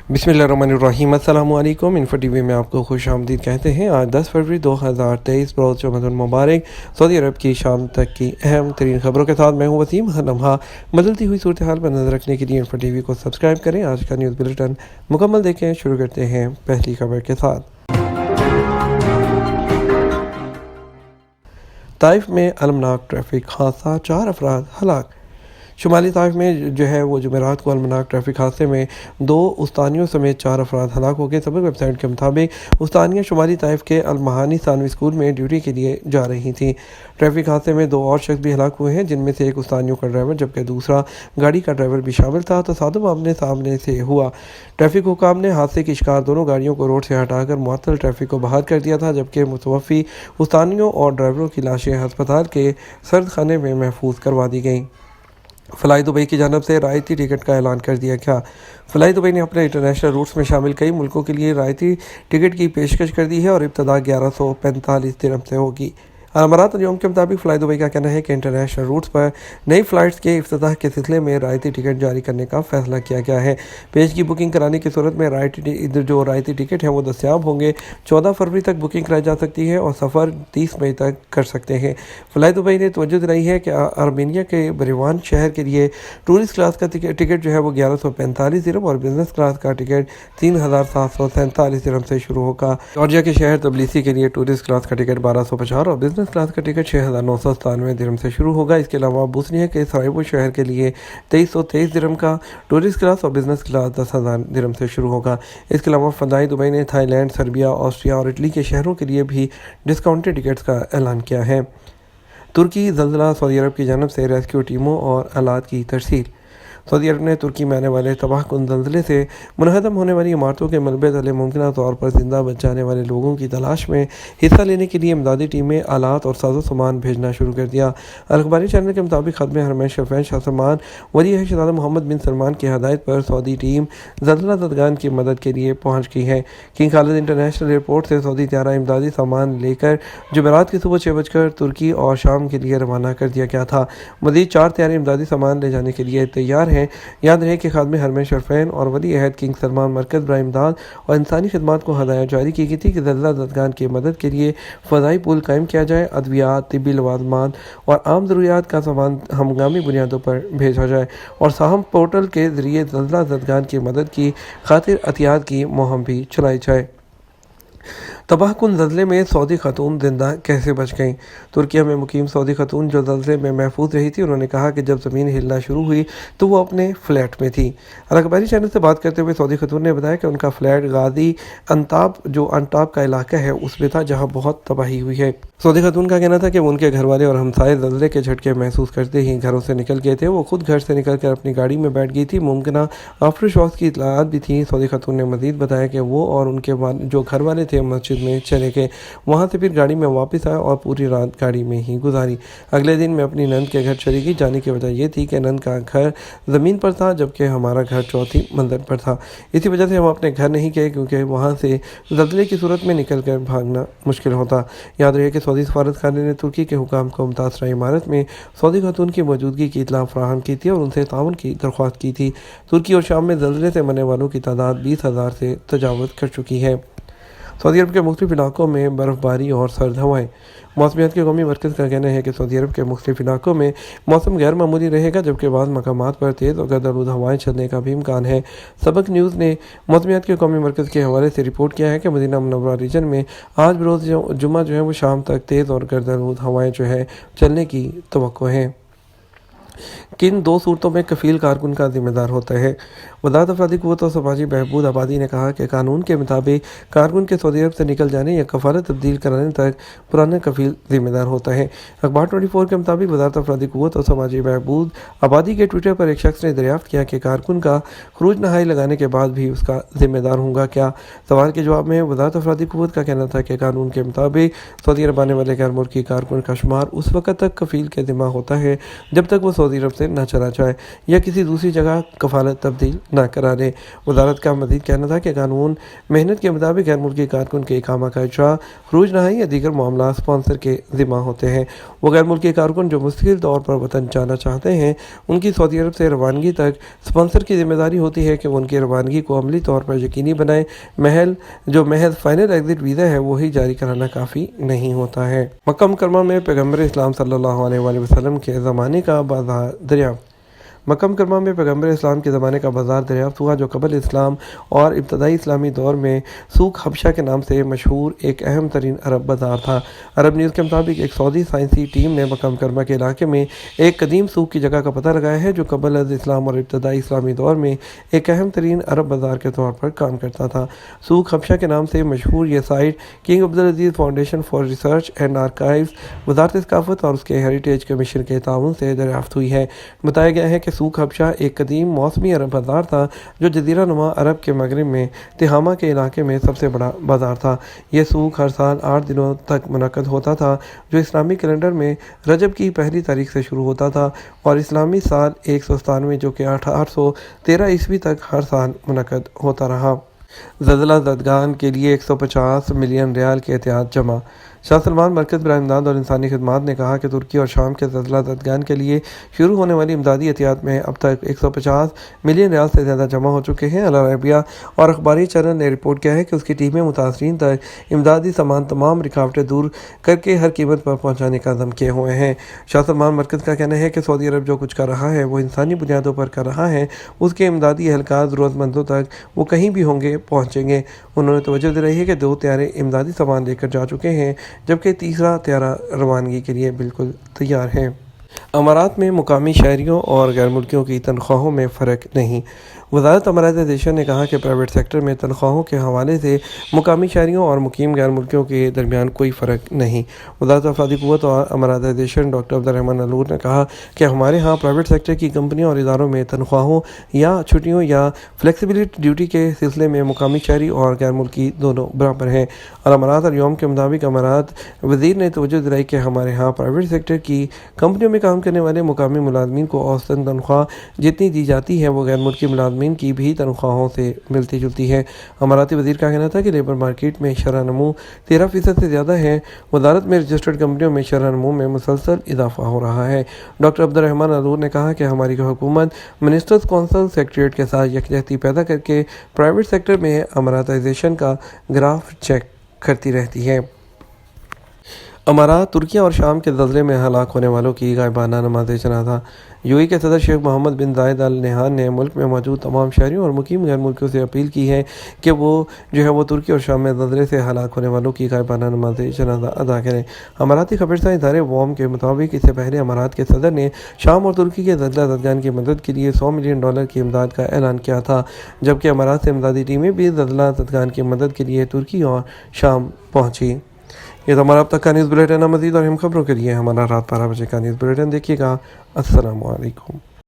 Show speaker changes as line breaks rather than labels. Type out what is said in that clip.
बिस्मिल्लाहिर्रहमानिर्रहीम। अस्सलाम वालेकुम। इन्फो टीवी में आपको खुश आमदीद कहते हैं। आज 10 फरवरी 2023 रोज़ रमज़ान मुबारक। सऊदी अरब की शाम तक की अहम तरीन खबरों के साथ मैं हूँ वसीम। हर लम्हा बदलती हुई सूरत हाल पर नजर रखने के लिए इन्फो टीवी को सब्सक्राइब करें। आज का न्यूज़ बुलेटिन मुकम्मल देखें। शुरू करते हैं पहली खबर के साथ। ताइफ में अलमनाक ट्रैफिक हादसा, 4 अफराद हलाक। शुमाली ताइफ में वो जुमेरात को अलमनाक ट्रैफिक हादसे में 2 उस्तानियों समेत 4 अफराद हलाक हो गए। सबक वेबसाइट के मुताबिक उस्तानियाँ शुमाली ताइफ के अलमहानी सानवी स्कूल में ड्यूटी के लिए जा रही थी। ट्रैफिक हादसे में 2 और शख्स भी हलाक हुए हैं, जिनमें से एक उस्तानियों का ड्राइवर जबकि दूसरा गाड़ी का ड्राइवर भी शामिल था। तसादुम आमने सामने से हुआ। ट्रैफिक हुकाम ने हादसे की शिकार दोनों गाड़ियों को रोड से हटाकर मुअत्तल ट्रैफिक को बहाल कर दिया था, जबकि मुतवफ़ी उस्तानियों और ड्राइवरों की लाशें अस्पताल के सर्द खाने में महफूज करवा दी गईं। फ़्लाई दुबई की जानब से रायती टिकट का ऐलान कर दिया गया। फ़्लाई दुबई ने अपने इंटरनेशनल रूट्स में शामिल कई मुल्कों के लिए रायती टिकट की पेशकश कर दी है और इब्तदा 1145 दिरहम से होगी। अमारात न्यूज़ के मुताबिक फ़्लाई दुबई का कहना है कि इंटरनेशनल रूट्स पर नई फ़्लाइट्स के इफ्तिताह के सिलसिले में रायती टिकट जारी करने का फैसला किया गया है। पेज की बुकिंग कराने की सूरत में रायती टिकट हैं वो दस्तियाब होंगे। 14 फरवरी तक बुकिंग कराई जा सकती है और सफ़र 30 मई तक कर सकते हैं। फ़्लाई दुबई ने तवज्जो दिलाई है कि आर्मेनिया के बरेवान शहर के लिए टूरिस्ट क्लास का टिकट वो 1145 दिरहम और बिजनेस क्लास का टिकट 3747 दिरहम से शुरू होगा। जॉर्जिया के शहर तबलीसी के लिए टूरिस्ट क्लास का टिकट 1250 और बिजनेस क्लास का टिकट 6997 दिरहम से शुरू होगा। इसके अलावा बोस्निया के सरायेवो शहर के लिए 2323 दिरहम का टूरिस्ट क्लास और बिजनेस क्लास 10,000 दिरहम से शुरू होगा। इसके अलावा फ़्लाई दुबई ने थाईलैंड, सर्बिया, ऑस्ट्रिया और इटली के शहरों के लिए भी डिस्काउंटेड टिकट्स का ऐलान किया है। तुर्की ज़ल्ज़ला, सऊदी अरब की जानब से रेस्क्यू टीमों और आलात की तरसील। सऊदी अरब ने तुर्की में आने वाले तबाहकुन ज़ल्ज़ले से मुनहदम होने वाली इमारतों के मलबे तले मुमकिन तौर पर ज़िंदा बच जाने वाले लोगों की तलाश में हिस्सा लेने के लिए इमदादी टीमें, आलात और साजो सामान भेजना शुरू कर दिया। अखबारी चैनल के मुताबिक खदम हरमैन शफ़ैन शाह सलमान वली अहद शहज़ादा मोहम्मद बिन सलमान की हदायत पर सऊदी टीम ज़ल्ज़ला ज़दगान की मदद के लिए पहुँच गई है। किंग खालिद इंटरनेशनल एयरपोर्ट से सऊदी त्यारा इमदादी सामान लेकर जुमेरात की सुबह 6 बजकर तुर्की और शाम के लिए रवाना कर दिया गया था। मज़ीद 4 त्यारे इमदादी सामान ले जाने के लिए तैयार हैं। याद रहे कि खादम हरमैन शरफैन और वली अहद किंग सलमान मरकज़ बराए इमदाद और इंसानी खिदमात को हदायत जारी की गई थी कि ज़ल्ज़ला ज़दगान की मदद के लिए फ़ज़ाई पूल कायम किया जाए, अद्वियात, तिब्बी लवाज़मात और आम ज़रूरियात का सामान हंगामी बुनियादों पर भेजा जाए और साहम पोर्टल के ज़रिए ज़ल्ज़ला ज़दगान की मदद की खातिर एहतियात की मुहिम भी चलाई जाए। तबाहकुन ज़ल्ज़ले में सऊदी खातून जिंदा कैसे बच गईं। तुर्किया में मुकीम सऊदी खातून जो ज़ल्ज़ले में महफूज रही थी, उन्होंने कहा कि जब ज़मीन हिलना शुरू हुई तो वो अपने फ्लैट में थी। अखबारी चैनल से बात करते हुए सऊदी खातून ने बताया कि उनका फ्लैट गाजी अंताब जो अंटाब का इलाका है उसमें था, जहाँ बहुत तबाही हुई है। सऊदी खातून का कहना था कि उनके घर वाले और हमसाए ज़ल्ज़ले के झटके महसूस करते ही घरों से निकल गए थे। वो खुद घर से निकल कर अपनी गाड़ी में बैठ गई थी। मुमकिन आफ्टर शॉक्स की इतलात भी थी। सऊदी खातून ने मज़ीद बताया कि वो और उनके जो घर वाले थे मस्जिद में चले गए, वहाँ से फिर गाड़ी में वापस आए और पूरी रात गाड़ी में ही गुजारी। अगले दिन मैं अपनी नंद के घर चली गई। जाने की वजह यह थी कि नंद का घर ज़मीन पर था जबकि हमारा घर चौथी मंजिल पर था। इसी वजह से हम अपने घर नहीं गए क्योंकि वहाँ से ज़ल्ज़ले की सूरत में निकल कर भागना मुश्किल होता। याद रहे कि सऊदी सफारत खाने ने तुर्की के हुकाम को मुतासरा इमारत में सऊदी खातून की मौजूदगी की इतला फराहम की थी और उनसे ताउन की दरख्वास्त की थी। तुर्की और शाम में ज़ल्ज़ले से मरने वालों की तादाद 20,000 से तजावज़ कर चुकी है। सऊदी अरब के मुख्तलिफ इलाकों में बर्फ़बारी और सर्द हवाएँ। मौसमियात के कौमी मरकज़ का कहना है कि सऊदी अरब के मुख्तलिफ इलाकों में मौसम गैर मामूली रहेगा, जबकि बाज़ मकामात पर तेज़ और गर्दालूद हवाएँ चलने का भी इम्कान है। सबक न्यूज़ ने मौसमियात के कौमी मरकज़ के हवाले से रिपोर्ट किया है कि मदीना मुनव्वरा रीजन में आज बरोज़ जुम्मा वो शाम तक तेज़ और गर्दालूद हवाएँ चलने की तवक्को है। किन 2 सूरतों में कफ़ील कारकुन का जिम्मेदार होता है। वज़ारत अफ़रादी क़ुव्वत और समाजी बहबूद आबादी ने कहा कि कानून के मुताबिक कारकुन के सऊदी अरब से निकल जाने या कफ़ालत तब्दील कराने तक पुराना कफ़ील जिम्मेदार होता है। अखबार 24 के मुताबिक वज़ारत अफ़रादी क़ुव्वत और समाजी बहबूद आबादी के ट्विटर पर एक शख्स ने दरियाफ़्त किया कि कारकुन का खरूज नहाई लगाने के बाद भी उसका जिम्मेदार होगा क्या। सवाल के जवाब में वज़ारत अफ़रादी क़ुव्वत का कहना था कि कानून के मुताबिक सऊदी अरब आने वाले गैर मुल्की कारकुन का शुमार उस वक़्त तक कफ़ील के ज़िम्मा होता है जब तक वो सऊदी अरब से न चला जाए या किसी दूसरी जगह कफ़ालत तब्दील نہ کرا لے۔ وزارت کا مزید کہنا تھا کہ قانون محنت کے مطابق غیر ملکی کارکن کے اقامہ کا اجرا، خروج نہائی یا دیگر معاملات اسپانسر کے ذمہ ہوتے ہیں۔ وہ غیر ملکی کارکن جو مستقل طور پر وطن جانا چاہتے ہیں، ان کی سعودی عرب سے روانگی تک اسپانسر کی ذمہ داری ہوتی ہے کہ وہ ان کی روانگی کو عملی طور پر یقینی بنائیں۔ محض فائنل ایگزٹ ویزا ہے وہی جاری کرانا کافی نہیں ہوتا ہے۔ مکہ مکرمہ میں پیغمبر اسلام صلی اللہ علیہ وآلہ وسلم کے زمانے کا بازار دریافت۔ مکہ مکرمہ میں پیغمبر اسلام کے زمانے کا بازار دریافت ہوا جو قبل اسلام اور ابتدائی اسلامی دور میں سوق حبشہ کے نام سے مشہور ایک اہم ترین عرب بازار تھا۔ عرب نیوز کے مطابق ایک سعودی سائنسی ٹیم نے مکہ مکرمہ کے علاقے میں ایک قدیم سوق کی جگہ کا پتہ لگایا ہے جو قبل از اسلام اور ابتدائی اسلامی دور میں ایک اہم ترین عرب بازار کے طور پر کام کرتا تھا۔ سوق حبشہ کے نام سے مشہور یہ site King Abdulaziz Foundation for Research and Archives, وزارت ثقافت اور اس کے ہیریٹیج کمیشن کے تعاون سے دریافت ہوئی ہے۔ بتایا گیا ہے کہ سوق حبشہ ایک قدیم موسمی عرب بازار تھا جو جزیرہ نما عرب کے مغرب میں تہامہ کے علاقے میں سب سے بڑا بازار تھا۔ یہ سوق ہر سال 8 دنوں تک منعقد ہوتا تھا جو اسلامی کیلنڈر میں رجب کی پہلی تاریخ سے شروع ہوتا تھا اور اسلامی سال 197 جو کہ 813 عیسوی تک ہر سال منعقد ہوتا رہا۔ زلزلہ زدگان کے لیے 150 ملین ریال کی احتیاط جمع۔ شاہ سلمان مرکز برائے امداد اور انسانی خدمات نے کہا کہ ترکی اور شام کے زلزلہ زدگان کے لیے شروع ہونے والی امدادی احتیاط میں اب تک 150 ملین ریال سے زیادہ جمع ہو چکے ہیں۔ العربیہ اور اخباری چینل نے رپورٹ کیا ہے کہ اس کی ٹیمیں متاثرین تک امدادی سامان تمام رکاوٹیں دور کر کے ہر قیمت پر پہنچانے کا عزم کیے ہوئے ہیں۔ شاہ سلمان مرکز کا کہنا ہے کہ سعودی عرب جو کچھ کر رہا ہے وہ انسانی بنیادوں پر کر رہا ہے، اس کے امدادی اہلکار ضرورت مندوں تک وہ کہیں بھی ہوں گے پہنچیں گے۔ انہوں نے توجہ دلائی ہے کہ 2 طیارے امدادی سامان لے کر جا چکے ہیں جبکہ تیسرا طیارہ روانگی کے لیے بالکل تیار ہے۔ امارات میں مقامی شہریوں اور غیر ملکیوں کی تنخواہوں میں فرق نہیں۔ وزارت اماراتائزیشن نے کہا کہ پرائیویٹ سیکٹر میں تنخواہوں کے حوالے سے مقامی شہریوں اور مقیم غیر ملکیوں کے درمیان کوئی فرق نہیں۔ وزارت افرادی قوت اور اماراتائزیشن ڈاکٹر عبدالرحمن الور نے کہا کہ ہمارے ہاں پرائیویٹ سیکٹر کی کمپنیوں اور اداروں میں تنخواہوں یا چھٹیوں یا فلیکسیبلٹی ڈیوٹی کے سلسلے میں مقامی شہری اور غیر ملکی دونوں برابر ہیں۔ اور امارات اور یوم کے مطابق امارات وزیر نے توجہ دلائی کہ ہمارے ہاں پرائیویٹ سیکٹر کی کمپنیوں میں کام کرنے والے مقامی ملازمین کو اوسطاً تنخواہ جتنی دی جاتی ہے وہ غیر ملکی ملازمین کی بھی تنخواہوں سے ملتی جلتی ہے۔ اماراتی وزیر کا کہنا تھا کہ لیبر مارکیٹ میں شرح نمو 13% سے زیادہ ہے۔ وزارت میں رجسٹرڈ کمپنیوں میں شرح نمو میں مسلسل اضافہ ہو رہا ہے۔ ڈاکٹر عبدالرحمن الور نے کہا کہ ہماری حکومت منسٹرز کونسل سیکریٹریٹ کے ساتھ یکجہتی پیدا کر کے پرائیویٹ سیکٹر میں اماراتائزیشن کا گراف چیک کرتی رہتی ہے۔ امارات، ترکی اور شام کے زلزلے میں ہلاک ہونے والوں کی غائبانہ نماز جنازہ۔ UAE کے صدر شیخ محمد بن زائد ال نہیان نے ملک میں موجود تمام شہریوں اور مقیم غیر ملکیوں سے اپیل کی ہے کہ وہ ترکی اور شام میں زلزلے سے ہلاک ہونے والوں کی غائبانہ نماز جنازہ ادا کریں۔ اماراتی خبررساں ادارے WOM کے مطابق اس سے پہلے امارات کے صدر نے شام اور ترکی کے زلزلہ زدگان کی مدد کے لیے $100 ملین کی امداد کا اعلان کیا تھا، جبکہ امارات سے امدادی ٹیمیں بھی زلزلہ زدگان کی مدد کے لیے ترکی اور شام پہنچی۔ یہ تو ہمارا اب تک کا نیوز بلیٹن ہے۔ مزید اور اہم خبروں کے لیے ہمارا رات 12 بجے کا نیوز بلیٹن دیکھیے گا۔ السلام علیکم۔